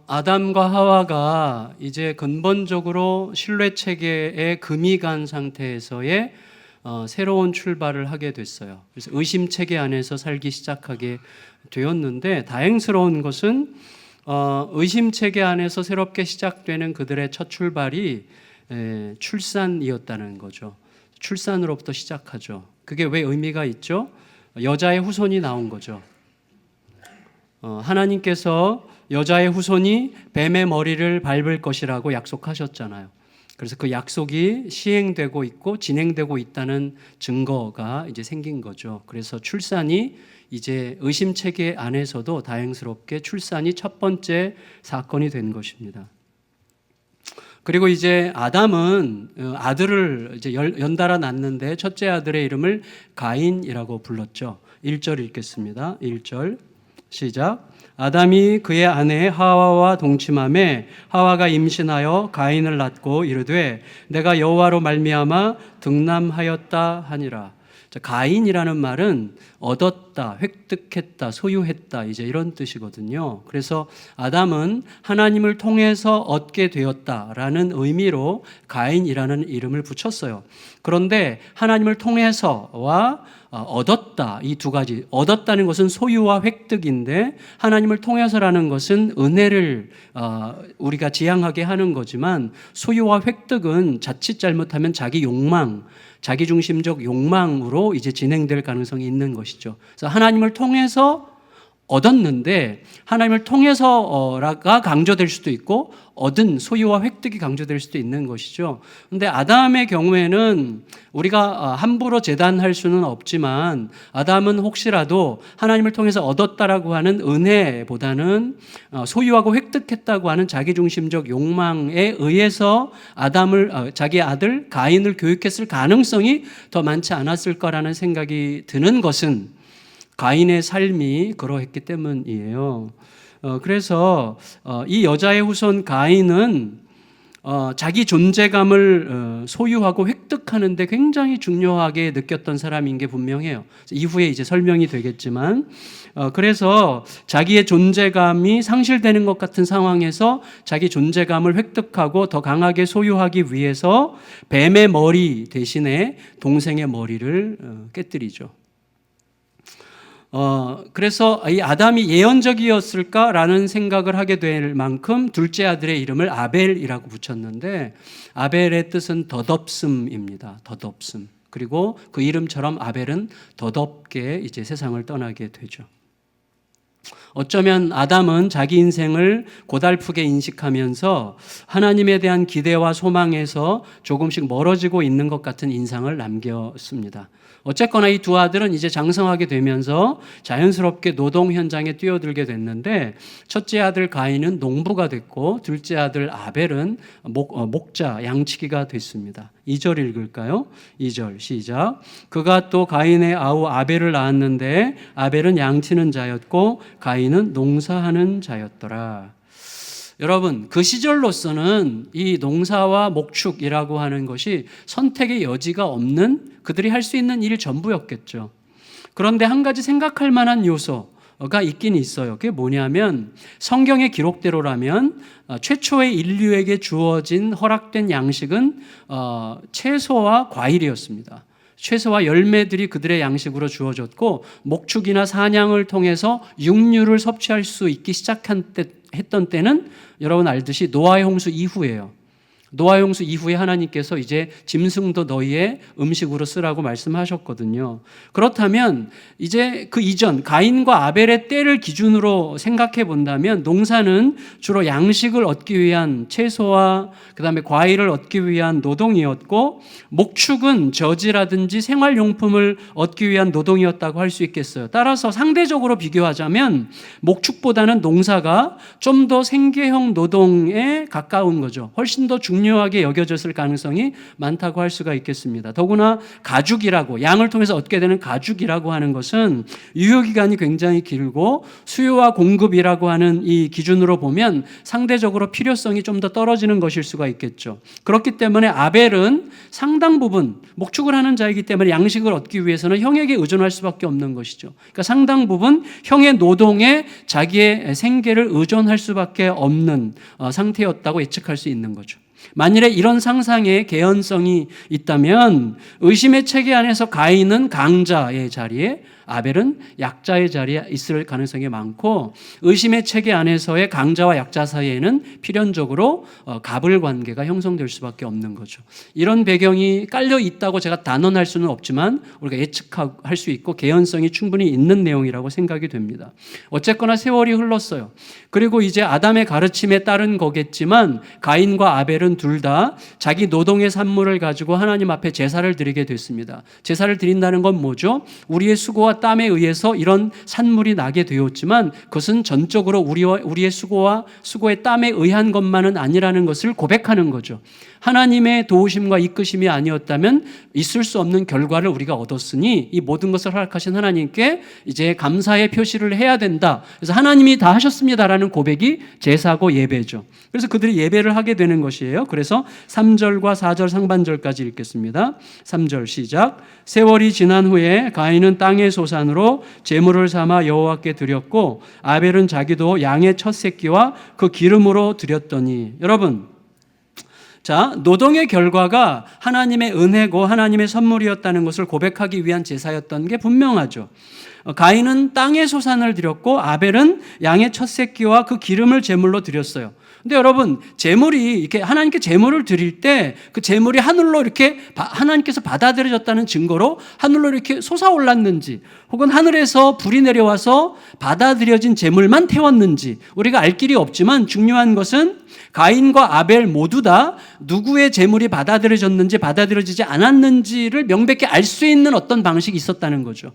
아담과 하와가 이제 근본적으로 신뢰 체계에 금이 간 상태에서의 새로운 출발을 하게 됐어요. 그래서 의심 체계 안에서 살기 시작하게 되었는데, 다행스러운 것은 의심 체계 안에서 새롭게 시작되는 그들의 첫 출발이 출산이었다는 거죠. 출산으로부터 시작하죠. 그게 왜 의미가 있죠? 여자의 후손이 나온 거죠. 하나님께서 여자의 후손이 뱀의 머리를 밟을 것이라고 약속하셨잖아요. 그래서 그 약속이 시행되고 있고 진행되고 있다는 증거가 이제 생긴 거죠. 그래서 출산이 이제 의심 체계 안에서도 다행스럽게 출산이 첫 번째 사건이 된 것입니다. 그리고 이제 아담은 아들을 이제 연달아 낳는데 첫째 아들의 이름을 가인이라고 불렀죠. 1절 읽겠습니다. 1절 시작. 아담이 그의 아내 하와와 동침하매 하와가 임신하여 가인을 낳고 이르되 내가 여호와로 말미암아 득남하였다 하니라. 가인이라는 말은 얻었다, 획득했다, 소유했다, 이제 이런 뜻이거든요. 그래서 아담은 하나님을 통해서 얻게 되었다라는 의미로 가인이라는 이름을 붙였어요. 그런데 하나님을 통해서와 얻었다, 이 두 가지, 얻었다는 것은 소유와 획득인데 하나님을 통해서라는 것은 은혜를 우리가 지향하게 하는 거지만, 소유와 획득은 자칫 잘못하면 자기 욕망, 자기중심적 욕망으로 이제 진행될 가능성이 있는 것이죠. 그래서 하나님을 통해서 얻었는데 하나님을 통해서가 강조될 수도 있고 얻은 소유와 획득이 강조될 수도 있는 것이죠. 그런데 아담의 경우에는 우리가 함부로 재단할 수는 없지만 아담은 혹시라도 하나님을 통해서 얻었다라고 하는 은혜보다는 소유하고 획득했다고 하는 자기중심적 욕망에 의해서 자기 아들 가인을 교육했을 가능성이 더 많지 않았을 거라는 생각이 드는 것은 가인의 삶이 그러했기 때문이에요. 그래서 이 여자의 후손 가인은 자기 존재감을 소유하고 획득하는 데 굉장히 중요하게 느꼈던 사람인 게 분명해요. 이후에 이제 설명이 되겠지만, 그래서 자기의 존재감이 상실되는 것 같은 상황에서 자기 존재감을 획득하고 더 강하게 소유하기 위해서 뱀의 머리 대신에 동생의 머리를 깨뜨리죠. 그래서 이 아담이 예언적이었을까라는 생각을 하게 될 만큼 둘째 아들의 이름을 아벨이라고 붙였는데, 아벨의 뜻은 덧없음입니다. 덧없음. 그리고 그 이름처럼 아벨은 덧없게 이제 세상을 떠나게 되죠. 어쩌면 아담은 자기 인생을 고달프게 인식하면서 하나님에 대한 기대와 소망에서 조금씩 멀어지고 있는 것 같은 인상을 남겼습니다. 어쨌거나 이 두 아들은 이제 장성하게 되면서 자연스럽게 노동 현장에 뛰어들게 됐는데, 첫째 아들 가인은 농부가 됐고 둘째 아들 아벨은 목자, 양치기가 됐습니다. 2절 읽을까요? 2절 시작. 그가 또 가인의 아우 아벨을 낳았는데 아벨은 양치는 자였고 가인은 농사하는 자였더라. 여러분, 그 시절로서는 이 농사와 목축이라고 하는 것이 선택의 여지가 없는, 그들이 할 수 있는 일 전부였겠죠. 그런데 한 가지 생각할 만한 요소가 있긴 있어요. 그게 뭐냐면, 성경의 기록대로라면 최초의 인류에게 주어진 허락된 양식은 채소와 과일이었습니다. 채소와 열매들이 그들의 양식으로 주어졌고, 목축이나 사냥을 통해서 육류를 섭취할 수 있기 했던 때는 여러분 알듯이 노아의 홍수 이후예요. 노아의 홍수 이후에 하나님께서 이제 짐승도 너희의 음식으로 쓰라고 말씀하셨거든요. 그렇다면 이제 그 이전 가인과 아벨의 때를 기준으로 생각해 본다면, 농사는 주로 양식을 얻기 위한 채소와 그다음에 과일을 얻기 위한 노동이었고, 목축은 저지라든지 생활용품을 얻기 위한 노동이었다고 할 수 있겠어요. 따라서 상대적으로 비교하자면 목축보다는 농사가 좀 더 생계형 노동에 가까운 거죠. 훨씬 더 중요한 중요하게 여겨졌을 가능성이 많다고 할 수가 있겠습니다. 더구나 가죽이라고, 양을 통해서 얻게 되는 가죽이라고 하는 것은 유효기간이 굉장히 길고 수요와 공급이라고 하는 이 기준으로 보면 상대적으로 필요성이 좀 더 떨어지는 것일 수가 있겠죠. 그렇기 때문에 아벨은 상당 부분 목축을 하는 자이기 때문에 양식을 얻기 위해서는 형에게 의존할 수밖에 없는 것이죠. 그러니까 상당 부분 형의 노동에 자기의 생계를 의존할 수밖에 없는 상태였다고 예측할 수 있는 거죠. 만일에 이런 상상의 개연성이 있다면 의심의 체계 안에서 가인은 강자의 자리에 아벨은 약자의 자리에 있을 가능성이 많고, 의심의 체계 안에서의 강자와 약자 사이에는 필연적으로 갑을 관계가 형성될 수밖에 없는 거죠. 이런 배경이 깔려 있다고 제가 단언할 수는 없지만 우리가 예측할 수 있고 개연성이 충분히 있는 내용이라고 생각이 됩니다. 어쨌거나 세월이 흘렀어요. 그리고 이제 아담의 가르침에 따른 거겠지만 가인과 아벨은 둘 다 자기 노동의 산물을 가지고 하나님 앞에 제사를 드리게 됐습니다. 제사를 드린다는 건 뭐죠? 우리의 수고와 땀에 의해서 이런 산물이 나게 되었지만 그것은 전적으로 우리의 수고의 땀에 의한 것만은 아니라는 것을 고백하는 거죠. 하나님의 도우심과 이끄심이 아니었다면 있을 수 없는 결과를 우리가 얻었으니 이 모든 것을 허락하신 하나님께 이제 감사의 표시를 해야 된다. 그래서 하나님이 다 하셨습니다라는 고백이 제사고 예배죠. 그래서 그들이 예배를 하게 되는 것이에요. 그래서 3절과 4절 상반절까지 읽겠습니다. 3절 시작. 세월이 지난 후에 가인은 땅의 소산으로 제물을 삼아 여호와께 드렸고 아벨은 자기도 양의 첫 새끼와 그 기름으로 드렸더니, 여러분, 자, 노동의 결과가 하나님의 은혜고 하나님의 선물이었다는 것을 고백하기 위한 제사였던 게 분명하죠. 가인은 땅의 소산을 드렸고 아벨은 양의 첫 새끼와 그 기름을 제물로 드렸어요. 근데 여러분, 제물이 이렇게 하나님께 제물을 드릴 때 그 제물이 하늘로 이렇게 하나님께서 받아들여졌다는 증거로 하늘로 이렇게 솟아올랐는지, 혹은 하늘에서 불이 내려와서 받아들여진 제물만 태웠는지 우리가 알 길이 없지만 중요한 것은 가인과 아벨 모두 다 누구의 제물이 받아들여졌는지 받아들여지지 않았는지를 명백히 알 수 있는 어떤 방식이 있었다는 거죠.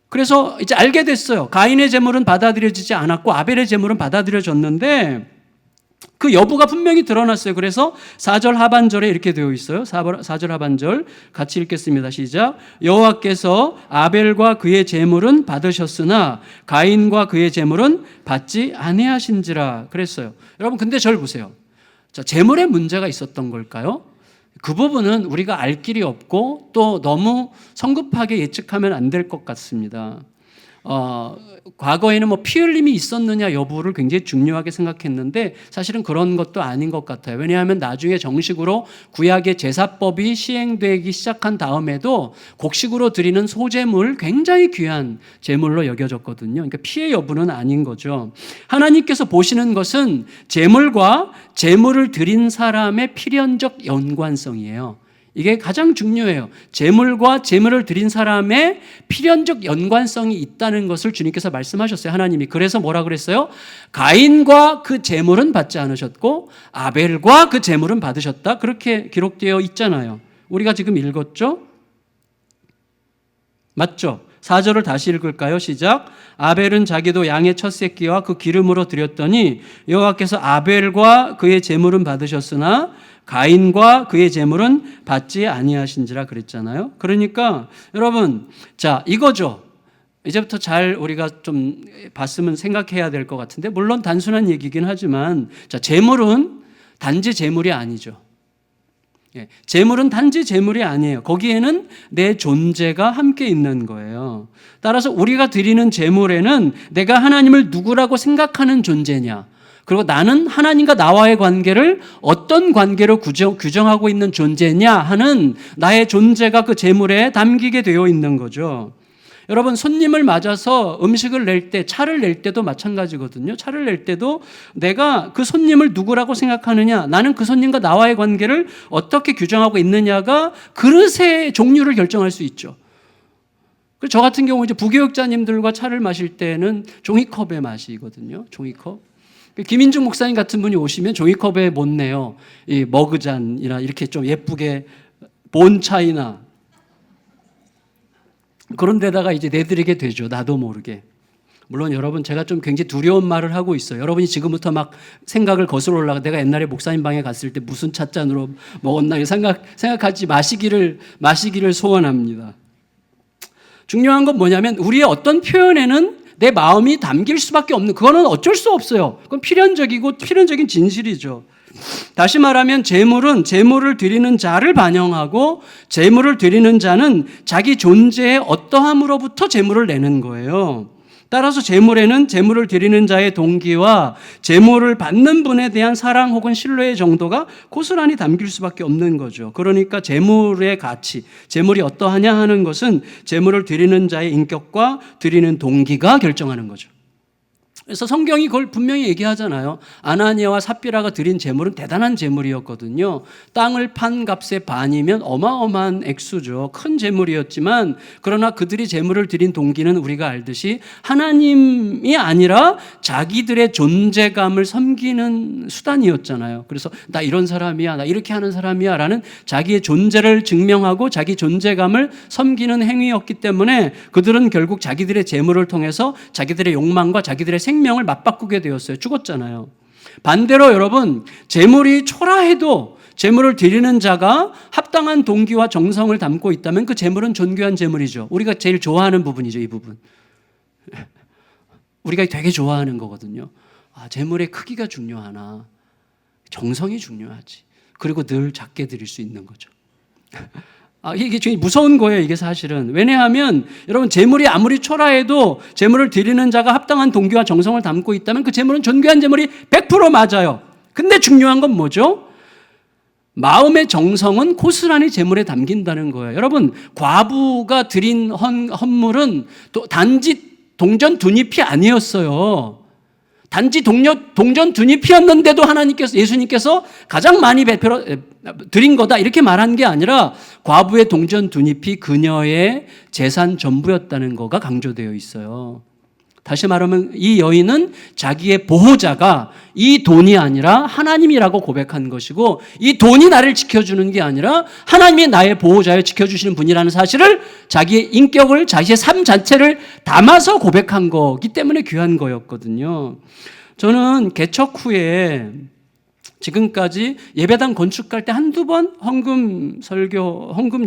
그래서 이제 알게 됐어요. 가인의 제물은 받아들여지지 않았고 아벨의 제물은 받아들여졌는데 그 여부가 분명히 드러났어요. 그래서 4절 하반절에 이렇게 되어 있어요. 4절 하반절 같이 읽겠습니다. 시작. 여호와께서 아벨과 그의 제물은 받으셨으나 가인과 그의 제물은 받지 아니하신지라 그랬어요. 여러분, 근데 저를 보세요. 자, 제물에 문제가 있었던 걸까요? 그 부분은 우리가 알 길이 없고 또 너무 성급하게 예측하면 안 될 것 같습니다. 과거에는 피 흘림이 있었느냐 여부를 굉장히 중요하게 생각했는데 사실은 그런 것도 아닌 것 같아요. 왜냐하면 나중에 정식으로 구약의 제사법이 시행되기 시작한 다음에도 곡식으로 드리는 소제물, 굉장히 귀한 제물로 여겨졌거든요. 그러니까 피해 여부는 아닌 거죠. 하나님께서 보시는 것은 제물과 제물을 드린 사람의 필연적 연관성이에요. 이게 가장 중요해요. 제물과 제물을 드린 사람의 필연적 연관성이 있다는 것을 주님께서 말씀하셨어요. 하나님이. 그래서 뭐라 그랬어요? 가인과 그 제물은 받지 않으셨고 아벨과 그 제물은 받으셨다. 그렇게 기록되어 있잖아요. 우리가 지금 읽었죠? 맞죠? 4절을 다시 읽을까요? 시작. 아벨은 자기도 양의 첫 새끼와 그 기름으로 드렸더니 여호와께서 아벨과 그의 제물은 받으셨으나 가인과 그의 제물은 받지 아니하신지라 그랬잖아요. 그러니까 여러분, 자, 이거죠. 이제부터 잘 우리가 좀 봤으면 생각해야 될 것 같은데, 물론 단순한 얘기긴 하지만, 자, 제물은 단지 제물이 아니죠. 제물은 단지 제물이 아니에요. 거기에는 내 존재가 함께 있는 거예요. 따라서 우리가 드리는 제물에는 내가 하나님을 누구라고 생각하는 존재냐, 그리고 나는 하나님과 나와의 관계를 어떤 관계로 규정하고 있는 존재냐 하는 나의 존재가 그 제물에 담기게 되어 있는 거죠. 여러분, 손님을 맞아서 음식을 낼 때, 차를 낼 때도 마찬가지거든요. 차를 낼 때도 내가 그 손님을 누구라고 생각하느냐, 나는 그 손님과 나와의 관계를 어떻게 규정하고 있느냐가 그릇의 종류를 결정할 수 있죠. 저 같은 경우 이제 부교육자님들과 차를 마실 때는 종이컵에 마시거든요. 종이컵. 김인중 목사님 같은 분이 오시면 종이컵에 못 내요. 이 머그잔이나 이렇게 좀 예쁘게 본차이나 그런 데다가 이제 내드리게 되죠. 나도 모르게. 물론 여러분 제가 좀 굉장히 두려운 말을 하고 있어요. 여러분이 지금부터 막 생각을 거슬러 올라가 내가 옛날에 목사님 방에 갔을 때 무슨 찻잔으로 먹었나 생각하지 마시기를 소원합니다. 중요한 건 뭐냐면 우리의 어떤 표현에는 내 마음이 담길 수밖에 없는, 그거는 어쩔 수 없어요. 그건 필연적인 진실이죠. 다시 말하면 제물은 제물을 드리는 자를 반영하고 제물을 드리는 자는 자기 존재의 어떠함으로부터 제물을 내는 거예요. 따라서 제물에는 제물을 드리는 자의 동기와 제물을 받는 분에 대한 사랑 혹은 신뢰의 정도가 고스란히 담길 수밖에 없는 거죠. 그러니까 제물의 가치, 제물이 어떠하냐 하는 것은 제물을 드리는 자의 인격과 드리는 동기가 결정하는 거죠. 그래서 성경이 그걸 분명히 얘기하잖아요. 아나니아와 삽비라가 드린 제물은 대단한 제물이었거든요. 땅을 판 값의 반이면 어마어마한 액수죠. 큰 제물이었지만 그러나 그들이 제물을 드린 동기는 우리가 알듯이 하나님이 아니라 자기들의 존재감을 섬기는 수단이었잖아요. 그래서 나 이런 사람이야, 나 이렇게 하는 사람이야 라는 자기의 존재를 증명하고 자기 존재감을 섬기는 행위였기 때문에 그들은 결국 자기들의 제물을 통해서 자기들의 욕망과 자기들의 생명을 맞바꾸게 되었어요. 죽었잖아요. 반대로 여러분, 제물이 초라해도 제물을 드리는 자가 합당한 동기와 정성을 담고 있다면 그 제물은 존귀한 제물이죠. 우리가 제일 좋아하는 부분이죠, 이 부분. 우리가 되게 좋아하는 거거든요. 아, 제물의 크기가 중요하나? 정성이 중요하지. 그리고 늘 작게 드릴 수 있는 거죠. 이게 굉장히 무서운 거예요, 이게 사실은. 왜냐하면 여러분, 제물이 아무리 초라해도 제물을 드리는 자가 합당한 동기와 정성을 담고 있다면 그 제물은 존귀한 제물이 100% 맞아요. 근데 중요한 건 뭐죠? 마음의 정성은 고스란히 제물에 담긴다는 거예요. 여러분, 과부가 드린 헌물은 단지 동전 두 잎이 아니었어요. 단지 동전 두 잎이었는데도 예수님께서 가장 많이 드린 거다 이렇게 말한 게 아니라 과부의 동전 두 잎이 그녀의 재산 전부였다는 거가 강조되어 있어요. 다시 말하면 이 여인은 자기의 보호자가 이 돈이 아니라 하나님이라고 고백한 것이고, 이 돈이 나를 지켜주는 게 아니라 하나님이 나의 보호자여 지켜주시는 분이라는 사실을 자기의 인격을, 자기의 삶 자체를 담아서 고백한 거기 때문에 귀한 거였거든요. 저는 개척 후에 지금까지 예배당 건축할 때 한두 번 헌금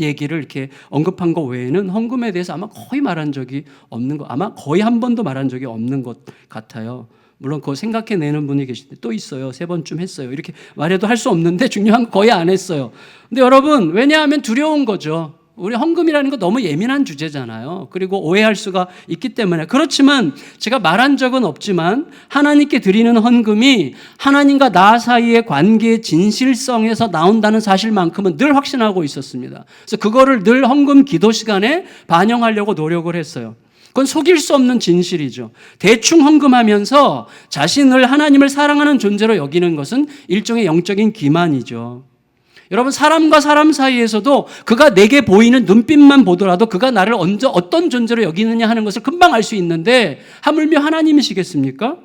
얘기를 이렇게 언급한 거 외에는 헌금에 대해서 아마 거의 말한 적이 없는 거, 아마 거의 한 번도 말한 적이 없는 것 같아요. 물론 그거 생각해내는 분이 계신데 또 있어요. 3번쯤 했어요. 이렇게 말해도 할 수 없는데 중요한 거 거의 안 했어요. 근데 여러분, 왜냐하면 두려운 거죠. 우리 헌금이라는 거 너무 예민한 주제잖아요. 그리고 오해할 수가 있기 때문에. 그렇지만 제가 말한 적은 없지만 하나님께 드리는 헌금이 하나님과 나 사이의 관계의 진실성에서 나온다는 사실만큼은 늘 확신하고 있었습니다. 그래서 그거를 늘 헌금 기도 시간에 반영하려고 노력을 했어요. 그건 속일 수 없는 진실이죠. 대충 헌금하면서 자신을 하나님을 사랑하는 존재로 여기는 것은 일종의 영적인 기만이죠. 여러분, 사람과 사람 사이에서도 그가 내게 보이는 눈빛만 보더라도 그가 나를 어떤 존재로 여기느냐 하는 것을 금방 알 수 있는데 하물며 하나님이시겠습니까?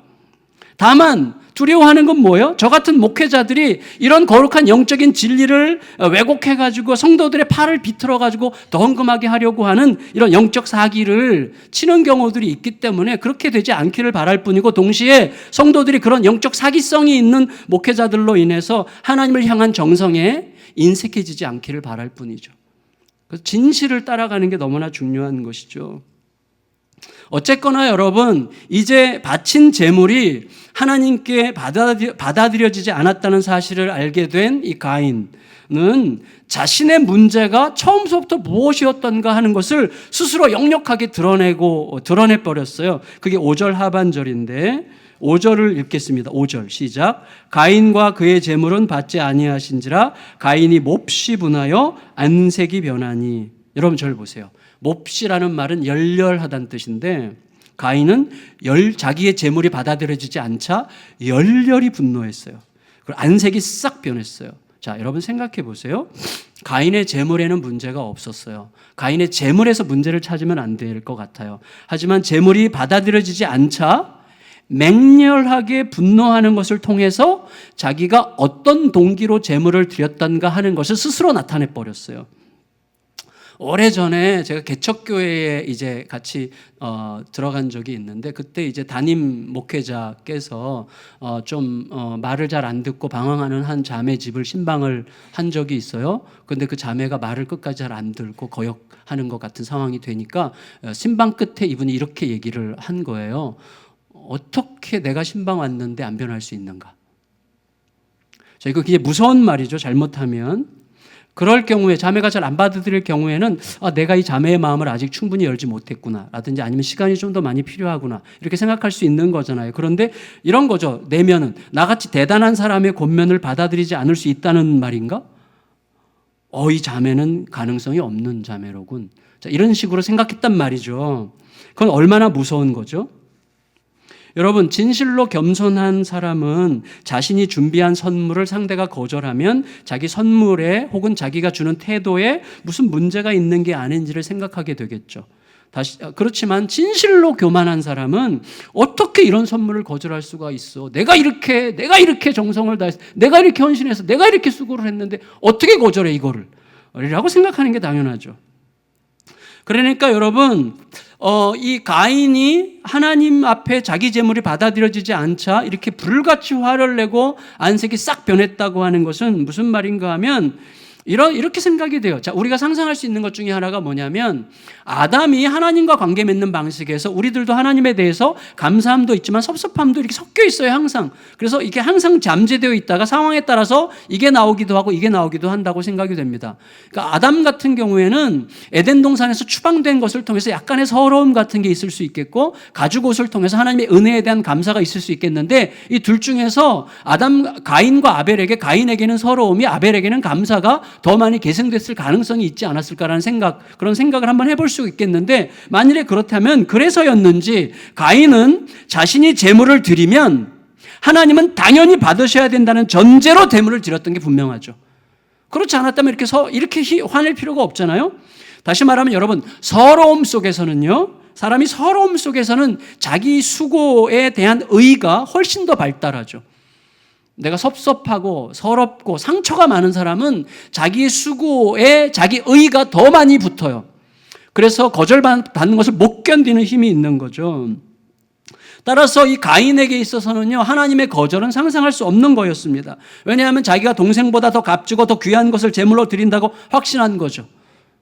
다만 두려워하는 건 뭐예요? 저 같은 목회자들이 이런 거룩한 영적인 진리를 왜곡해가지고 성도들의 팔을 비틀어가지고 더 헌금하게 하려고 하는 이런 영적 사기를 치는 경우들이 있기 때문에 그렇게 되지 않기를 바랄 뿐이고, 동시에 성도들이 그런 영적 사기성이 있는 목회자들로 인해서 하나님을 향한 정성에 인색해지지 않기를 바랄 뿐이죠. 그래서 진실을 따라가는 게 너무나 중요한 것이죠. 어쨌거나 여러분, 이제 바친 제물이 하나님께 받아들여지지 않았다는 사실을 알게 된 이 가인은 자신의 문제가 처음부터 무엇이었던가 하는 것을 스스로 역력하게 드러내버렸어요. 그게 5절 하반절인데 5절을 읽겠습니다. 5절 시작. 가인과 그의 제물은 받지 아니하신지라 가인이 몹시 분하여 안색이 변하니. 여러분 저를 보세요. 몹시라는 말은 열렬하다는 뜻인데 가인은 자기의 제물이 받아들여지지 않자 열렬히 분노했어요. 그리고 안색이 싹 변했어요. 자, 여러분 생각해 보세요. 가인의 제물에는 문제가 없었어요. 가인의 제물에서 문제를 찾으면 안 될 것 같아요. 하지만 제물이 받아들여지지 않자 맹렬하게 분노하는 것을 통해서 자기가 어떤 동기로 제물을 드렸던가 하는 것을 스스로 나타내 버렸어요. 오래전에 제가 개척교회에 이제 같이 들어간 적이 있는데, 그때 이제 담임 목회자께서 좀 말을 잘 안 듣고 방황하는 한 자매 집을 신방을 한 적이 있어요. 근데 그 자매가 말을 끝까지 잘 안 듣고 거역하는 것 같은 상황이 되니까 신방 끝에 이분이 이렇게 얘기를 한 거예요. 어떻게 내가 신방 왔는데 안 변할 수 있는가? 자, 이거 굉장히 무서운 말이죠. 잘못하면. 그럴 경우에, 자매가 잘 안 받아들일 경우에는 내가 이 자매의 마음을 아직 충분히 열지 못했구나 라든지, 아니면 시간이 좀 더 많이 필요하구나, 이렇게 생각할 수 있는 거잖아요. 그런데 이런 거죠. 내면은 나같이 대단한 사람의 권면을 받아들이지 않을 수 있다는 말인가? 이 자매는 가능성이 없는 자매로군. 자, 이런 식으로 생각했단 말이죠. 그건 얼마나 무서운 거죠? 여러분, 진실로 겸손한 사람은 자신이 준비한 선물을 상대가 거절하면 자기 선물에 혹은 자기가 주는 태도에 무슨 문제가 있는 게 아닌지를 생각하게 되겠죠. 그렇지만 진실로 교만한 사람은 어떻게 이런 선물을 거절할 수가 있어? 내가 이렇게 정성을 다해서, 내가 이렇게 헌신해서, 내가 이렇게 수고를 했는데 어떻게 거절해 이거를? 라고 생각하는 게 당연하죠. 그러니까 여러분, 이 가인이 하나님 앞에 자기 재물이 받아들여지지 않자 이렇게 불같이 화를 내고 안색이 싹 변했다고 하는 것은 무슨 말인가 하면, 이렇게 생각이 돼요. 자, 우리가 상상할 수 있는 것 중에 하나가 뭐냐면, 아담이 하나님과 관계 맺는 방식에서 우리들도 하나님에 대해서 감사함도 있지만 섭섭함도 이렇게 섞여 있어요, 항상. 그래서 이게 항상 잠재되어 있다가 상황에 따라서 이게 나오기도 하고 이게 나오기도 한다고 생각이 됩니다. 그러니까 아담 같은 경우에는 에덴 동산에서 추방된 것을 통해서 약간의 서러움 같은 게 있을 수 있겠고, 가죽옷을 통해서 하나님의 은혜에 대한 감사가 있을 수 있겠는데, 이 둘 중에서 가인과 아벨에게, 가인에게는 서러움이, 아벨에게는 감사가 더 많이 계승됐을 가능성이 있지 않았을까라는 그런 생각을 한번 해볼 수 있겠는데, 만일에 그렇다면 그래서였는지 가인은 자신이 제물을 드리면 하나님은 당연히 받으셔야 된다는 전제로 제물을 드렸던 게 분명하죠. 그렇지 않았다면 이렇게 화낼 필요가 없잖아요. 다시 말하면 여러분, 사람이 서러움 속에서는 자기 수고에 대한 의가 훨씬 더 발달하죠. 내가 섭섭하고 서럽고 상처가 많은 사람은 자기의 수고에 자기 의가 더 많이 붙어요. 그래서 거절받는 것을 못 견디는 힘이 있는 거죠. 따라서 이 가인에게 있어서는요, 하나님의 거절은 상상할 수 없는 거였습니다. 왜냐하면 자기가 동생보다 더 값지고 더 귀한 것을 제물로 드린다고 확신한 거죠.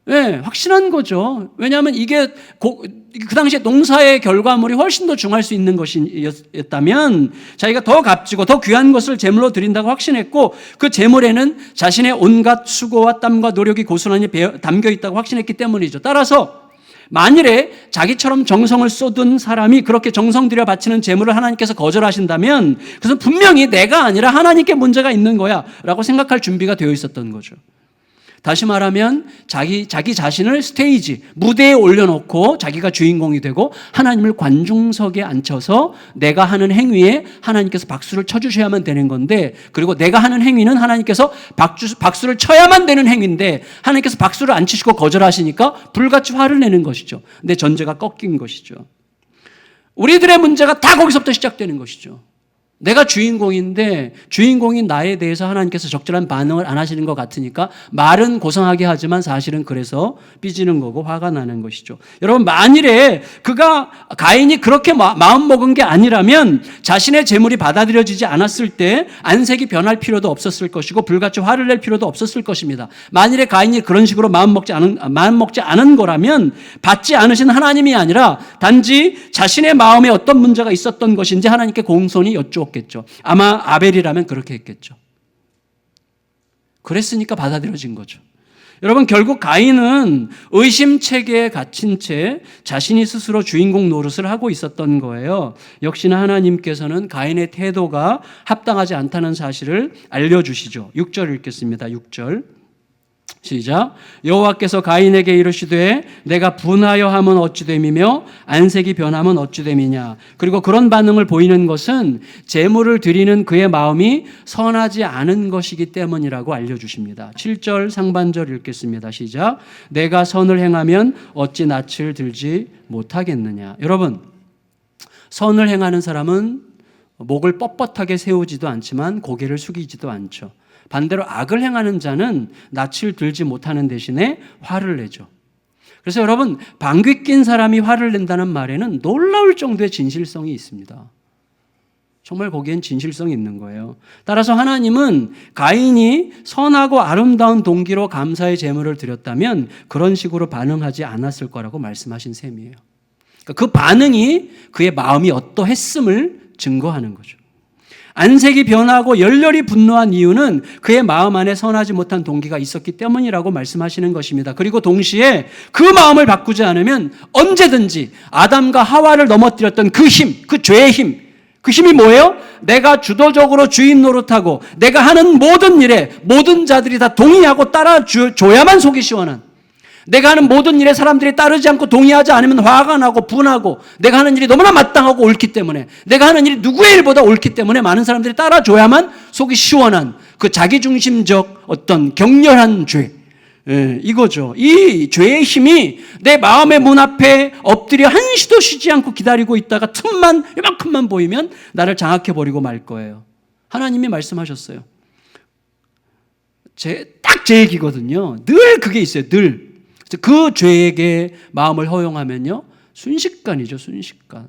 네, 확신한 거죠. 왜냐하면 이게 그 당시에 농사의 결과물이 훨씬 더 중요할 수 있는 것이었다면 자기가 더 값지고 더 귀한 것을 제물로 드린다고 확신했고, 그 제물에는 자신의 온갖 수고와 땀과 노력이 고스란히 담겨 있다고 확신했기 때문이죠. 따라서 만일에 자기처럼 정성을 쏟은 사람이 그렇게 정성 들여 바치는 제물을 하나님께서 거절하신다면 그것은 분명히 내가 아니라 하나님께 문제가 있는 거야 라고 생각할 준비가 되어 있었던 거죠. 다시 말하면 자기 자신을 무대에 올려놓고 자기가 주인공이 되고 하나님을 관중석에 앉혀서 내가 하는 행위에 하나님께서 박수를 쳐주셔야만 되는 건데, 그리고 내가 하는 행위는 하나님께서 박수를 쳐야만 되는 행위인데 하나님께서 박수를 안 치시고 거절하시니까 불같이 화를 내는 것이죠. 내 전제가 꺾인 것이죠. 우리들의 문제가 다 거기서부터 시작되는 것이죠. 내가 주인공인데 주인공인 나에 대해서 하나님께서 적절한 반응을 안 하시는 것 같으니까 말은 고상하게 하지만 사실은 그래서 삐지는 거고 화가 나는 것이죠. 여러분, 만일에 가인이 그렇게 마음 먹은 게 아니라면 자신의 재물이 받아들여지지 않았을 때 안색이 변할 필요도 없었을 것이고 불같이 화를 낼 필요도 없었을 것입니다. 만일에 가인이 그런 식으로 마음 먹지 않은 거라면 받지 않으신 하나님이 아니라 단지 자신의 마음에 어떤 문제가 있었던 것인지 하나님께 공손히 여쭈었겠죠. 아마 아벨이라면 그렇게 했겠죠. 그랬으니까 받아들여진 거죠. 여러분, 결국 가인은 의심 체계에 갇힌 채 자신이 스스로 주인공 노릇을 하고 있었던 거예요. 역시나 하나님께서는 가인의 태도가 합당하지 않다는 사실을 알려주시죠. 6절 읽겠습니다. 6절 시작. 여호와께서 가인에게 이르시되 내가 분하여 함은 어찌 됨이며 안색이 변함은 어찌 됨이냐. 그리고 그런 반응을 보이는 것은 제물을 드리는 그의 마음이 선하지 않은 것이기 때문이라고 알려주십니다. 7절 상반절 읽겠습니다. 시작. 내가 선을 행하면 어찌 낯을 들지 못하겠느냐. 여러분, 선을 행하는 사람은 목을 뻣뻣하게 세우지도 않지만 고개를 숙이지도 않죠. 반대로 악을 행하는 자는 낯을 들지 못하는 대신에 화를 내죠. 그래서 여러분, 방귀 낀 사람이 화를 낸다는 말에는 놀라울 정도의 진실성이 있습니다. 정말 거기엔 진실성이 있는 거예요. 따라서 하나님은 가인이 선하고 아름다운 동기로 감사의 제물을 드렸다면 그런 식으로 반응하지 않았을 거라고 말씀하신 셈이에요. 그러니까 그 반응이 그의 마음이 어떠했음을 증거하는 거죠. 안색이 변하고 열렬히 분노한 이유는 그의 마음 안에 선하지 못한 동기가 있었기 때문이라고 말씀하시는 것입니다. 그리고 동시에 그 마음을 바꾸지 않으면 언제든지 아담과 하와를 넘어뜨렸던 그 힘, 그 죄의 힘, 그 힘이 뭐예요? 내가 주도적으로 주인 노릇하고 내가 하는 모든 일에 모든 자들이 다 동의하고 따라줘야만 속이 시원한, 내가 하는 모든 일에 사람들이 따르지 않고 동의하지 않으면 화가 나고 분하고, 내가 하는 일이 너무나 마땅하고 옳기 때문에, 내가 하는 일이 누구의 일보다 옳기 때문에 많은 사람들이 따라줘야만 속이 시원한 그 자기중심적 어떤 격렬한 죄, 이거죠. 이 죄의 힘이 내 마음의 문 앞에 엎드려 한시도 쉬지 않고 기다리고 있다가 틈만 이만큼만 보이면 나를 장악해버리고 말 거예요. 하나님이 말씀하셨어요. 딱 제 얘기거든요. 늘 그게 있어요. 늘. 그 죄에게 마음을 허용하면요, 순식간이죠. 순식간.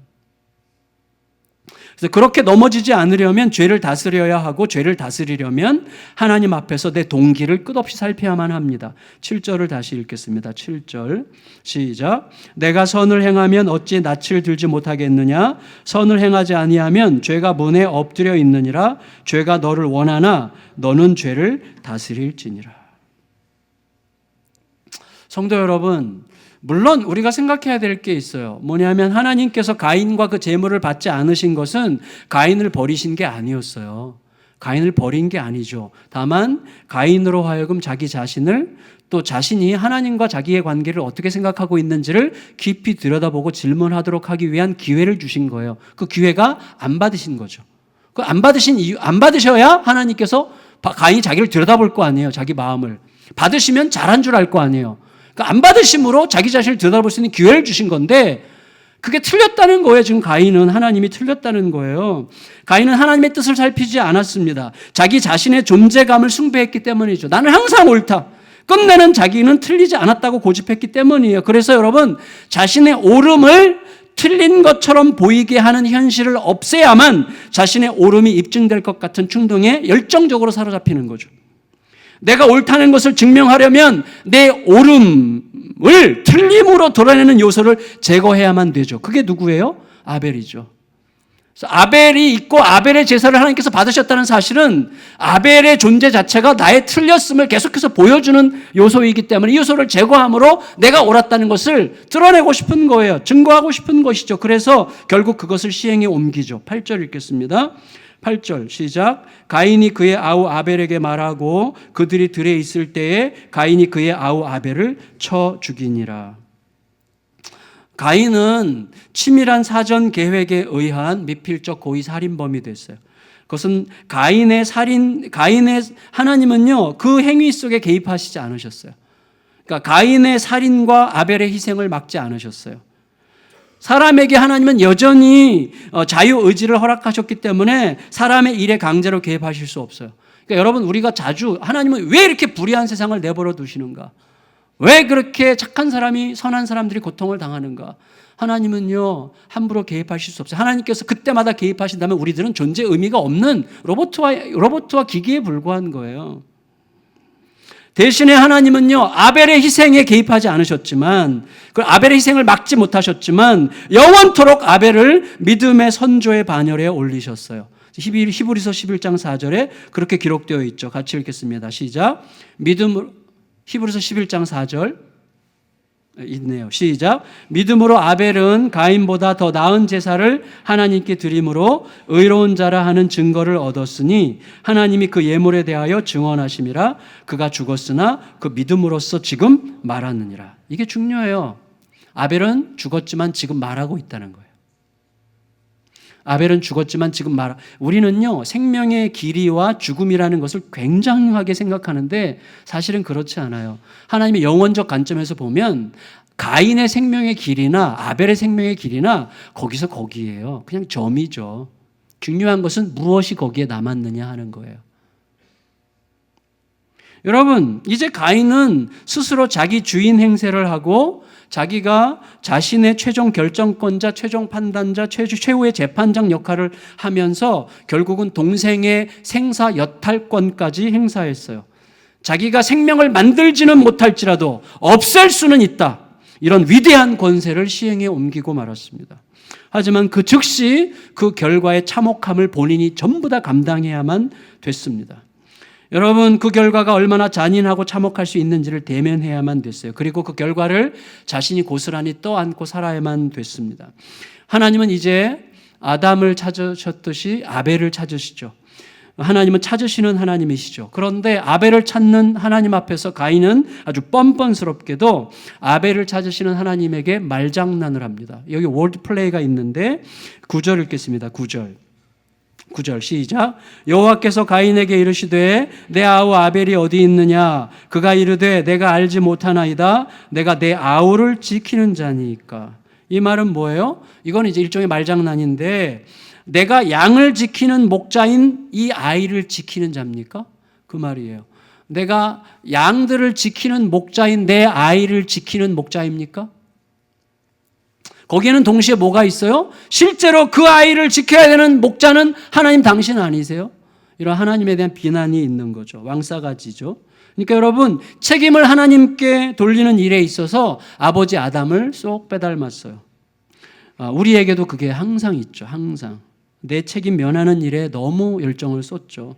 그래서 그렇게 넘어지지 않으려면 죄를 다스려야 하고, 죄를 다스리려면 하나님 앞에서 내 동기를 끝없이 살펴야만 합니다. 7절을 다시 읽겠습니다. 7절 시작. 내가 선을 행하면 어찌 낯을 들지 못하겠느냐? 선을 행하지 아니하면 죄가 문에 엎드려 있느니라. 죄가 너를 원하나 너는 죄를 다스릴지니라. 성도 여러분, 물론 우리가 생각해야 될 게 있어요. 뭐냐면 하나님께서 가인과 그 제물을 받지 않으신 것은 가인을 버리신 게 아니었어요. 가인을 버린 게 아니죠. 다만 가인으로 하여금 자기 자신을, 또 자신이 하나님과 자기의 관계를 어떻게 생각하고 있는지를 깊이 들여다보고 질문하도록 하기 위한 기회를 주신 거예요. 그 기회가 안 받으신 거죠. 그 안 받으셔야 하나님께서 가인이 자기를 들여다볼 거 아니에요. 자기 마음을. 받으시면 잘한 줄 알 거 아니에요. 그러니까 안 받으심으로 자기 자신을 들여다볼 수 있는 기회를 주신 건데, 그게 틀렸다는 거예요. 지금 가인은 하나님이 틀렸다는 거예요. 가인은 하나님의 뜻을 살피지 않았습니다. 자기 자신의 존재감을 숭배했기 때문이죠. 나는 항상 옳다. 끝내는 자기는 틀리지 않았다고 고집했기 때문이에요. 그래서 여러분, 자신의 옳음을 틀린 것처럼 보이게 하는 현실을 없애야만 자신의 옳음이 입증될 것 같은 충동에 열정적으로 사로잡히는 거죠. 내가 옳다는 것을 증명하려면 내 옳음을 틀림으로 드러내는 요소를 제거해야만 되죠. 그게 누구예요? 아벨이죠. 그래서 아벨이 있고 아벨의 제사를 하나님께서 받으셨다는 사실은 아벨의 존재 자체가 나의 틀렸음을 계속해서 보여주는 요소이기 때문에 이 요소를 제거함으로 내가 옳았다는 것을 드러내고 싶은 거예요. 증거하고 싶은 것이죠. 그래서 결국 그것을 시행에 옮기죠. 8절 읽겠습니다. 8절 시작. 가인이 그의 아우 아벨에게 말하고 그들이 들에 있을 때에 가인이 그의 아우 아벨을 쳐 죽이니라. 가인은 치밀한 사전 계획에 의한 미필적 고의 살인범이 됐어요. 그것은 가인의 하나님은요, 그 행위 속에 개입하시지 않으셨어요. 그러니까 가인의 살인과 아벨의 희생을 막지 않으셨어요. 사람에게 하나님은 여전히 자유의지를 허락하셨기 때문에 사람의 일에 강제로 개입하실 수 없어요. 그러니까 여러분, 우리가 자주 하나님은 왜 이렇게 불의한 세상을 내버려 두시는가? 왜 그렇게 착한 사람이, 선한 사람들이 고통을 당하는가? 하나님은요, 함부로 개입하실 수 없어요. 하나님께서 그때마다 개입하신다면 우리들은 존재 의미가 없는 로봇과 기기에 불과한 거예요. 대신에 하나님은요, 아벨의 희생에 개입하지 않으셨지만, 그 아벨의 희생을 막지 못하셨지만 영원토록 아벨을 믿음의 선조의 반열에 올리셨어요. 히브리서 11장 4절에 그렇게 기록되어 있죠. 같이 읽겠습니다. 시작. 히브리서 11장 4절 있네요. 시작. 믿음으로 아벨은 가인보다 더 나은 제사를 하나님께 드림으로 의로운 자라 하는 증거를 얻었으니 하나님이 그 예물에 대하여 증언하심이라. 그가 죽었으나 그 믿음으로써 지금 말하느니라. 이게 중요해요. 아벨은 죽었지만 지금 말하고 있다는 거예요. 아벨은 죽었지만 지금 우리는요, 생명의 길이와 죽음이라는 것을 굉장하게 생각하는데 사실은 그렇지 않아요. 하나님의 영원적 관점에서 보면 가인의 생명의 길이나 아벨의 생명의 길이나 거기서 거기예요. 그냥 점이죠. 중요한 것은 무엇이 거기에 남았느냐 하는 거예요. 여러분, 이제 가인은 스스로 자기 주인 행세를 하고 자기가 자신의 최종 결정권자, 최종 판단자, 최후의 재판장 역할을 하면서 결국은 동생의 생사 여탈권까지 행사했어요. 자기가 생명을 만들지는 못할지라도 없앨 수는 있다. 이런 위대한 권세를 시행에 옮기고 말았습니다. 하지만 그 즉시 그 결과의 참혹함을 본인이 전부 다 감당해야만 됐습니다. 여러분, 그 결과가 얼마나 잔인하고 참혹할 수 있는지를 대면해야만 됐어요. 그리고 그 결과를 자신이 고스란히 떠안고 살아야만 됐습니다. 하나님은 이제 아담을 찾으셨듯이 아벨을 찾으시죠. 하나님은 찾으시는 하나님이시죠. 그런데 아벨을 찾는 하나님 앞에서 가인은 아주 뻔뻔스럽게도 아벨을 찾으시는 하나님에게 말장난을 합니다. 여기 월드 플레이가 있는데 9절 읽겠습니다. 9절 시작. 여호와께서 가인에게 이르시되 내 아우 아벨이 어디 있느냐? 그가 이르되 내가 알지 못하나이다. 내가 내 아우를 지키는 자니까. 이 말은 뭐예요? 이건 이제 일종의 말장난인데 내가 양을 지키는 목자인 이 아이를 지키는 자입니까? 그 말이에요. 내가 양들을 지키는 목자인 내 아이를 지키는 목자입니까? 거기에는 동시에 뭐가 있어요? 실제로 그 아이를 지켜야 되는 목자는 하나님 당신 아니세요? 이런 하나님에 대한 비난이 있는 거죠. 왕싸가지죠. 그러니까 여러분, 책임을 하나님께 돌리는 일에 있어서 아버지 아담을 쏙 빼닮았어요. 우리에게도 그게 항상 있죠. 항상. 내 책임 면하는 일에 너무 열정을 쏟죠.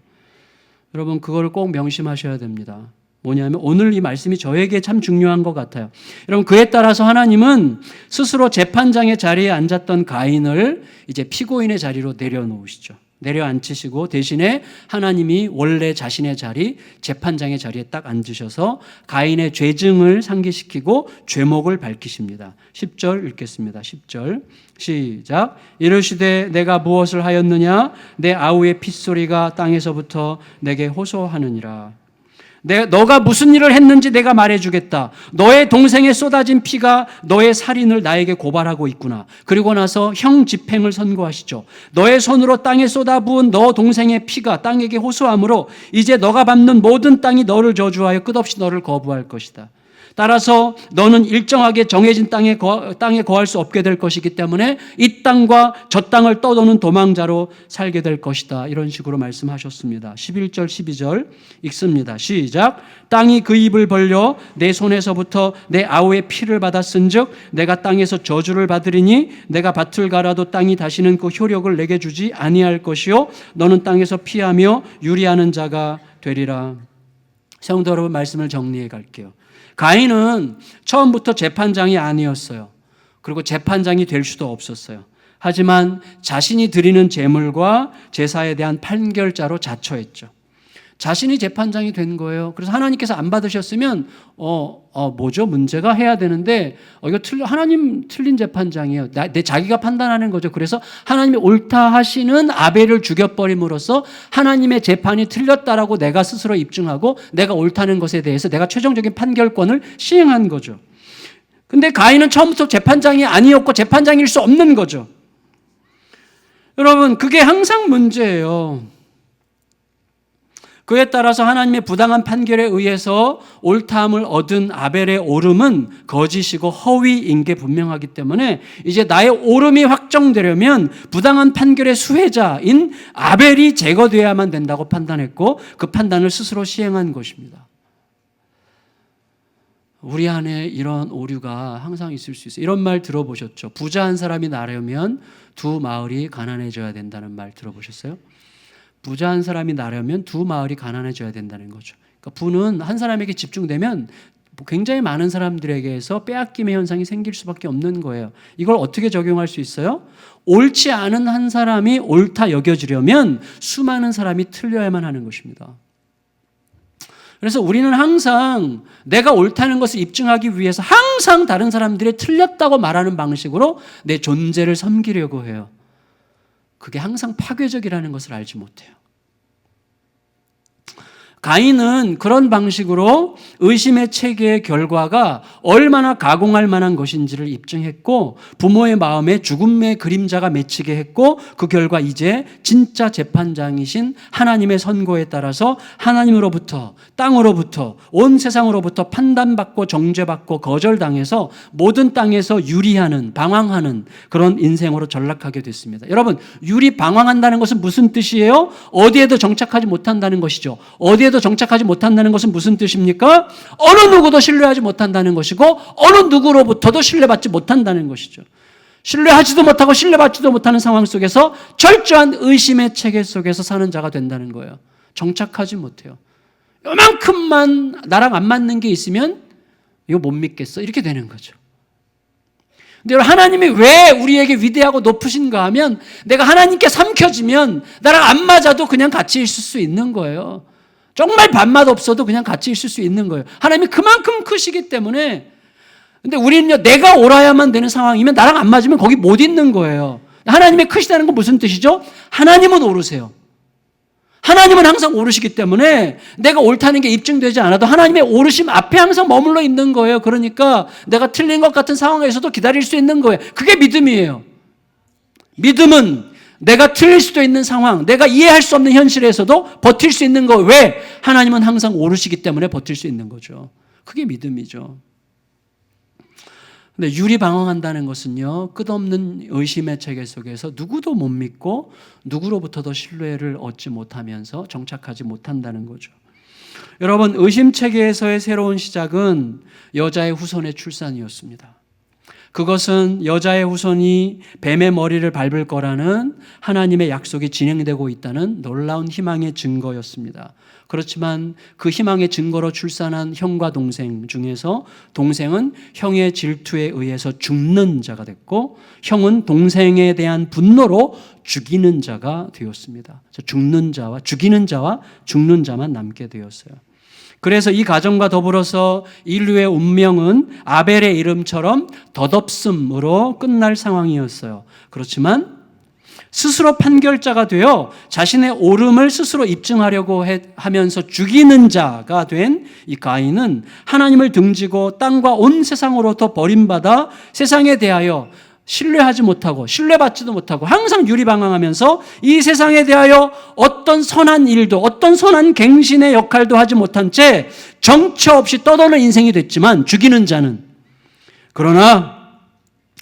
여러분, 그걸 꼭 명심하셔야 됩니다. 뭐냐면 오늘 이 말씀이 저에게 참 중요한 것 같아요. 여러분, 그에 따라서 하나님은 스스로 재판장의 자리에 앉았던 가인을 이제 피고인의 자리로 내려놓으시죠. 내려앉히시고 대신에 하나님이 원래 자신의 자리, 재판장의 자리에 딱 앉으셔서 가인의 죄증을 상기시키고 죄목을 밝히십니다. 10절 읽겠습니다. 10절 시작. 이르시되 내가 무엇을 하였느냐? 내 아우의 핏소리가 땅에서부터 내게 호소하느니라. 너가 무슨 일을 했는지 내가 말해주겠다. 너의 동생의 쏟아진 피가 너의 살인을 나에게 고발하고 있구나. 그리고 나서 형 집행을 선고하시죠. 너의 손으로 땅에 쏟아부은 너 동생의 피가 땅에게 호소하므로 이제 너가 밟는 모든 땅이 너를 저주하여 끝없이 너를 거부할 것이다. 따라서 너는 일정하게 정해진 땅에 거할 수 없게 될 것이기 때문에 이 땅과 저 땅을 떠도는 도망자로 살게 될 것이다. 이런 식으로 말씀하셨습니다. 11절 12절 읽습니다. 시작. 땅이 그 입을 벌려 내 손에서부터 내 아우의 피를 받았은즉 내가 땅에서 저주를 받으리니 내가 밭을 갈아도 땅이 다시는 그 효력을 내게 주지 아니할 것이요 너는 땅에서 피하며 유리하는 자가 되리라. 성도 여러분, 말씀을 정리해 갈게요. 가인은 처음부터 재판장이 아니었어요. 그리고 재판장이 될 수도 없었어요. 하지만 자신이 드리는 제물과 제사에 대한 판결자로 자처했죠. 자신이 재판장이 된 거예요. 그래서 하나님께서 안 받으셨으면 뭐죠? 문제가 해야 되는데 이거 하나님 틀린 재판장이에요. 내 자기가 판단하는 거죠. 그래서 하나님이 옳다 하시는 아벨을 죽여버림으로써 하나님의 재판이 틀렸다라고 내가 스스로 입증하고 내가 옳다는 것에 대해서 내가 최종적인 판결권을 시행한 거죠. 근데 가인은 처음부터 재판장이 아니었고 재판장일 수 없는 거죠. 여러분, 그게 항상 문제예요. 그에 따라서 하나님의 부당한 판결에 의해서 옳다함을 얻은 아벨의 옳음은 거짓이고 허위인 게 분명하기 때문에 이제 나의 옳음이 확정되려면 부당한 판결의 수혜자인 아벨이 제거되어야만 된다고 판단했고 그 판단을 스스로 시행한 것입니다. 우리 안에 이런 오류가 항상 있을 수 있어요. 이런 말 들어보셨죠? 부자 한 사람이 나려면 두 마을이 가난해져야 된다는 말 들어보셨어요? 부자 한 사람이 나려면 두 마을이 가난해져야 된다는 거죠. 그러니까 부는 한 사람에게 집중되면 굉장히 많은 사람들에게서 빼앗김의 현상이 생길 수밖에 없는 거예요. 이걸 어떻게 적용할 수 있어요? 옳지 않은 한 사람이 옳다 여겨지려면 수많은 사람이 틀려야만 하는 것입니다. 그래서 우리는 항상 내가 옳다는 것을 입증하기 위해서 항상 다른 사람들이 틀렸다고 말하는 방식으로 내 존재를 섬기려고 해요. 그게 항상 파괴적이라는 것을 알지 못해요. 가인은 그런 방식으로 의심의 체계의 결과가 얼마나 가공할 만한 것인지를 입증했고 부모의 마음에 죽음의 그림자가 맺히게 했고 그 결과 이제 진짜 재판장이신 하나님의 선고에 따라서 하나님으로부터 땅으로부터 온 세상으로부터 판단받고 정죄받고 거절당해서 모든 땅에서 유리하는 방황하는 그런 인생으로 전락하게 됐습니다. 여러분, 유리 방황한다는 것은 무슨 뜻이에요? 어디에도 정착하지 못한다는 것이죠. 어디에도 정착하지 못한다는 것은 무슨 뜻입니까? 어느 누구도 신뢰하지 못한다는 것이고 어느 누구로부터도 신뢰받지 못한다는 것이죠. 신뢰하지도 못하고 신뢰받지도 못하는 상황 속에서 철저한 의심의 체계 속에서 사는 자가 된다는 거예요. 정착하지 못해요. 요만큼만 나랑 안 맞는 게 있으면 이거 못 믿겠어. 이렇게 되는 거죠. 근데 하나님이 왜 우리에게 위대하고 높으신가 하면 내가 하나님께 삼켜지면 나랑 안 맞아도 그냥 같이 있을 수 있는 거예요. 정말 밥맛 없어도 그냥 같이 있을 수 있는 거예요. 하나님이 그만큼 크시기 때문에. 근데 우리는요, 내가 옳아야만 되는 상황이면 나랑 안 맞으면 거기 못 있는 거예요. 하나님의 크시다는 건 무슨 뜻이죠? 하나님은 옳으세요. 하나님은 항상 옳으시기 때문에 내가 옳다는 게 입증되지 않아도 하나님의 옳으심 앞에 항상 머물러 있는 거예요. 그러니까 내가 틀린 것 같은 상황에서도 기다릴 수 있는 거예요. 그게 믿음이에요. 믿음은 내가 틀릴 수도 있는 상황, 내가 이해할 수 없는 현실에서도 버틸 수 있는 거. 왜? 하나님은 항상 옳으시기 때문에 버틸 수 있는 거죠. 그게 믿음이죠. 근데 유리방황한다는 것은요, 끝없는 의심의 체계 속에서 누구도 못 믿고 누구로부터도 신뢰를 얻지 못하면서 정착하지 못한다는 거죠. 여러분, 의심 체계에서의 새로운 시작은 여자의 후손의 출산이었습니다. 그것은 여자의 후손이 뱀의 머리를 밟을 거라는 하나님의 약속이 진행되고 있다는 놀라운 희망의 증거였습니다. 그렇지만 그 희망의 증거로 출산한 형과 동생 중에서 동생은 형의 질투에 의해서 죽는 자가 됐고 형은 동생에 대한 분노로 죽이는 자가 되었습니다. 죽는 자와 죽이는 자와 죽는 자만 남게 되었어요. 그래서 이 가정과 더불어서 인류의 운명은 아벨의 이름처럼 덧없음으로 끝날 상황이었어요. 그렇지만 스스로 판결자가 되어 자신의 옳음을 스스로 입증하려고 하면서 죽이는 자가 된 이 가인은 하나님을 등지고 땅과 온 세상으로부터 버림받아 세상에 대하여 신뢰하지 못하고 신뢰받지도 못하고 항상 유리방황하면서 이 세상에 대하여 어떤 선한 일도 어떤 선한 갱신의 역할도 하지 못한 채 정처 없이 떠도는 인생이 됐지만 죽이는 자는, 그러나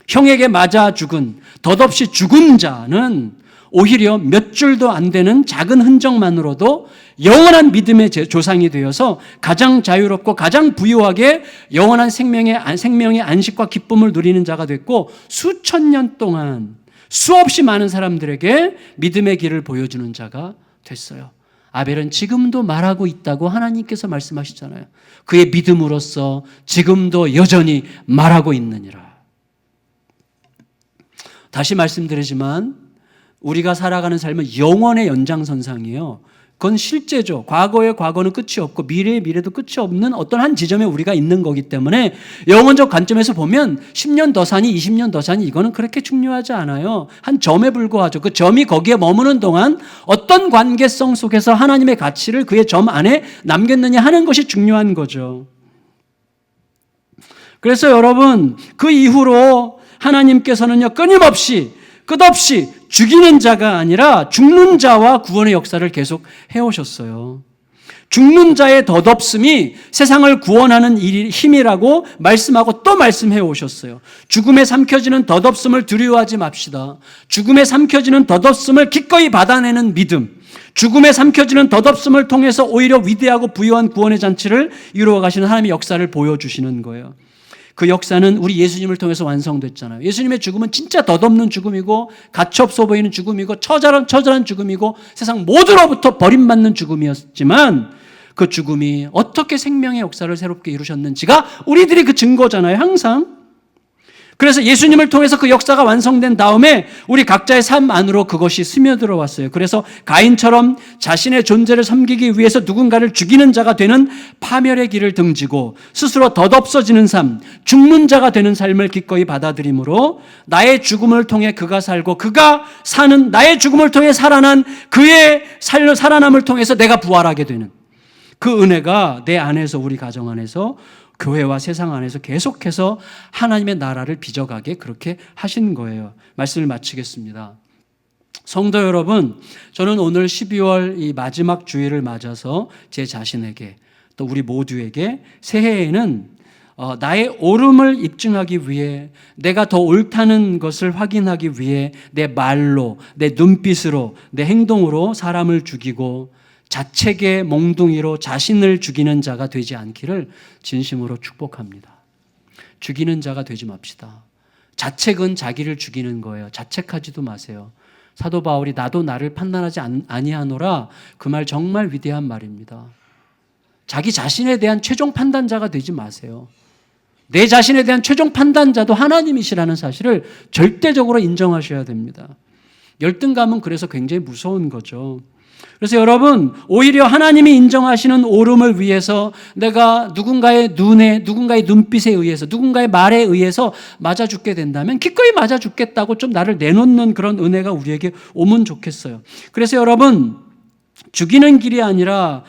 형에게 맞아 죽은 덧없이 죽은 자는 오히려 몇 줄도 안 되는 작은 흔적만으로도 영원한 믿음의 조상이 되어서 가장 자유롭고 가장 부유하게 영원한 생명의 안식과 기쁨을 누리는 자가 됐고 수천 년 동안 수없이 많은 사람들에게 믿음의 길을 보여주는 자가 됐어요. 아벨은 지금도 말하고 있다고 하나님께서 말씀하시잖아요. 그의 믿음으로써 지금도 여전히 말하고 있느니라. 다시 말씀드리지만 우리가 살아가는 삶은 영원의 연장선상이에요. 그건 실제죠. 과거의 과거는 끝이 없고 미래의 미래도 끝이 없는 어떤 한 지점에 우리가 있는 거기 때문에 영원적 관점에서 보면 10년 더 사니 20년 더 사니 이거는 그렇게 중요하지 않아요. 한 점에 불과하죠. 그 점이 거기에 머무는 동안 어떤 관계성 속에서 하나님의 가치를 그의 점 안에 남겼느냐 하는 것이 중요한 거죠. 그래서 여러분, 그 이후로 하나님께서는요, 끝없이 죽이는 자가 아니라 죽는 자와 구원의 역사를 계속 해오셨어요. 죽는 자의 덧없음이 세상을 구원하는 힘이라고 말씀하고 또 말씀해 오셨어요. 죽음에 삼켜지는 덧없음을 두려워하지 맙시다. 죽음에 삼켜지는 덧없음을 기꺼이 받아내는 믿음, 죽음에 삼켜지는 덧없음을 통해서 오히려 위대하고 부유한 구원의 잔치를 이루어 가시는 하나님의 역사를 보여주시는 거예요. 그 역사는 우리 예수님을 통해서 완성됐잖아요. 예수님의 죽음은 진짜 덧없는 죽음이고 가치없어 보이는 죽음이고 처절한 죽음이고 세상 모두로부터 버림받는 죽음이었지만 그 죽음이 어떻게 생명의 역사를 새롭게 이루셨는지가 우리들이 그 증거잖아요. 항상. 그래서 예수님을 통해서 그 역사가 완성된 다음에 우리 각자의 삶 안으로 그것이 스며들어 왔어요. 그래서 가인처럼 자신의 존재를 섬기기 위해서 누군가를 죽이는 자가 되는 파멸의 길을 등지고 스스로 덧없어지는 삶, 죽는 자가 되는 삶을 기꺼이 받아들임으로 나의 죽음을 통해 그가 살고 그가 사는 나의 죽음을 통해 살아난 그의 살아남을 통해서 내가 부활하게 되는, 그 은혜가 내 안에서, 우리 가정 안에서, 교회와 세상 안에서 계속해서 하나님의 나라를 빚어가게 그렇게 하신 거예요. 말씀을 마치겠습니다. 성도 여러분, 저는 오늘 12월 이 마지막 주일을 맞아서 제 자신에게 또 우리 모두에게 새해에는 나의 옳음을 입증하기 위해, 내가 더 옳다는 것을 확인하기 위해 내 말로, 내 눈빛으로, 내 행동으로 사람을 죽이고 자책의 몽둥이로 자신을 죽이는 자가 되지 않기를 진심으로 축복합니다. 죽이는 자가 되지 맙시다. 자책은 자기를 죽이는 거예요. 자책하지도 마세요. 사도 바울이 나도 나를 판단하지 아니하노라, 그 말 정말 위대한 말입니다. 자기 자신에 대한 최종 판단자가 되지 마세요. 내 자신에 대한 최종 판단자도 하나님이시라는 사실을 절대적으로 인정하셔야 됩니다. 열등감은 그래서 굉장히 무서운 거죠. 그래서 여러분, 오히려 하나님이 인정하시는 옳음을 위해서 내가 누군가의 눈에, 누군가의 눈빛에 의해서, 누군가의 말에 의해서 맞아 죽게 된다면 기꺼이 맞아 죽겠다고 좀 나를 내놓는 그런 은혜가 우리에게 오면 좋겠어요. 그래서 여러분, 죽이는 길이 아니라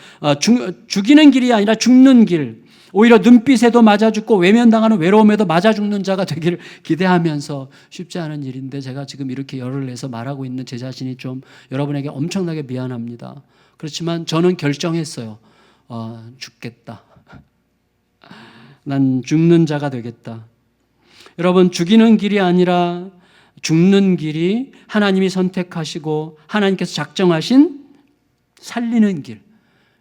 죽는 길, 오히려 눈빛에도 맞아 죽고 외면당하는 외로움에도 맞아 죽는 자가 되기를 기대하면서, 쉽지 않은 일인데 제가 지금 이렇게 열을 내서 말하고 있는 제 자신이 좀 여러분에게 엄청나게 미안합니다. 그렇지만 저는 결정했어요. 죽겠다. 난 죽는 자가 되겠다. 여러분, 죽이는 길이 아니라 죽는 길이 하나님이 선택하시고 하나님께서 작정하신 살리는 길,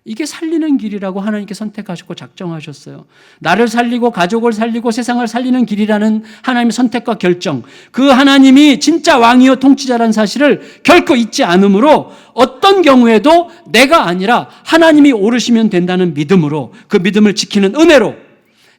이게 살리는 길이라고 하나님께 선택하셨고 작정하셨어요. 나를 살리고 가족을 살리고 세상을 살리는 길이라는 하나님의 선택과 결정, 그 하나님이 진짜 왕이요 통치자라는 사실을 결코 잊지 않으므로 어떤 경우에도 내가 아니라 하나님이 오르시면 된다는 믿음으로, 그 믿음을 지키는 은혜로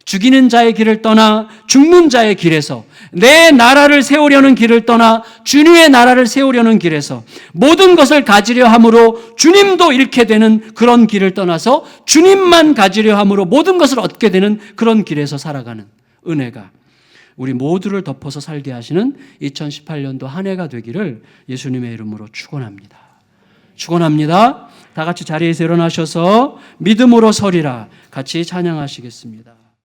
죽이는 자의 길을 떠나 죽는 자의 길에서, 내 나라를 세우려는 길을 떠나 주님의 나라를 세우려는 길에서, 모든 것을 가지려 함으로 주님도 잃게 되는 그런 길을 떠나서 주님만 가지려 함으로 모든 것을 얻게 되는 그런 길에서 살아가는 은혜가 우리 모두를 덮어서 살게 하시는 2018년도 한 해가 되기를 예수님의 이름으로 축원합니다. 축원합니다. 다 같이 자리에서 일어나셔서 믿음으로 서리라 같이 찬양하시겠습니다.